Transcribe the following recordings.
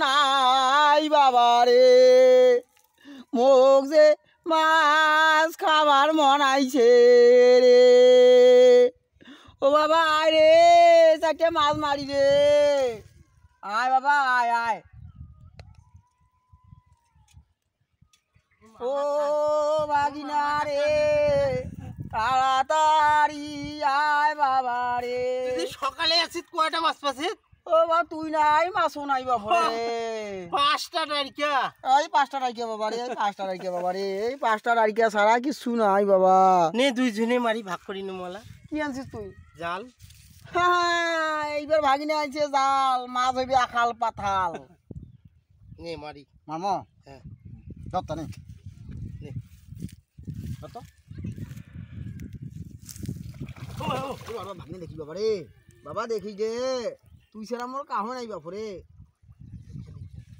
নাই বাবা রে মোক যে মাছ খাবার মন আইছে রে ও বাবা আয় রে চারটে মাছ মারি রে আয় বাবা আয় আয় ও বাগিনা রে তাড়াতাড়ি আয় বাবা রে সকালে আছিস কয়টা মাছ পাছিস ও বাবা তুই নাই মাছও নাই বাবা রে 5টা টাইকা এই 5টা টাইকা বাবা রে 5টা টাইকা বাবা রে এই 5টা টাইকা ছাড়া কিছু নাই বাবা নে দুইজনে মারি ভাগ করি নে মোলা কি আনছিস তুই জাল এইবার ভাগিনে আনছে জাল মাছ হইবে আখাল পাথাল নে মারি মামা হ্যাঁ দত্তা নে নে কত বাবা ভাগিনে দেখি বাবা রে বাবা দেখি দে তুই সেরা মোর কাহ নাই বাপরে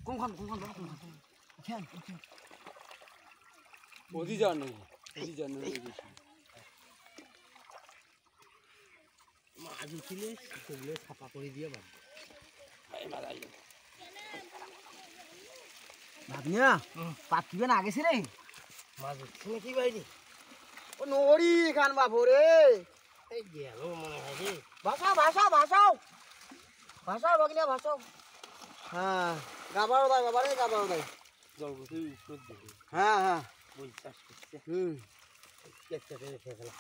কোনখান বাবা কোনখান ওদি জানো মাছ উঠিলে সেগুলো ছাপা করে দিয়ে বাদ ভাগিনা পাকিবে না গেছে রে মাছ উঠছে নাকি বাইরে ও নড়ি খান বাপরে এই গেল মনে হয় রে ভাষাও ভাগিনা ভাষাও হ্যাঁ গাবারও দেয় বাবা রে গাবারও দেয় জল তুই উপর দিবি হ্যাঁ বই চাষ করছে কেটে রেখে ফেলা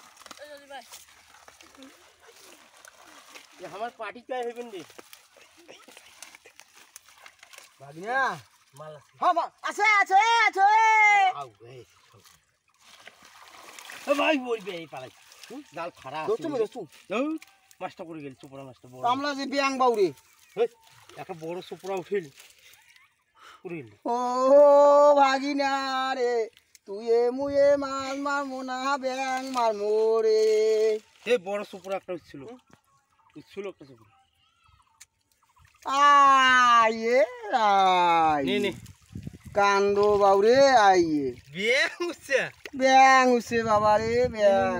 আমার পার্টি চাই হইবেন রে ভাগিনা মাল আছে হ্যাঁ আছে আউ এই ও ভাই বলবে এই পালাই জাল খারাপ দোস্ত মাছটা করে গেল সুপরা মাছটা বড় কামলা যে বিয়াং বাউরে একটা বড় সুপরা উঠিল উড়িল ও ভাগিনা রে তুই মুয়ে মাছ মারমু না ব্যাং মারমু রে এই বড় সুপরা একটা উঠছিল একটা সুপরা আইয়ে নে কান্দো বাউরে আইয়ে বিয়ে উঠছে ব্যাং উঠছে বাবা রে ব্যাং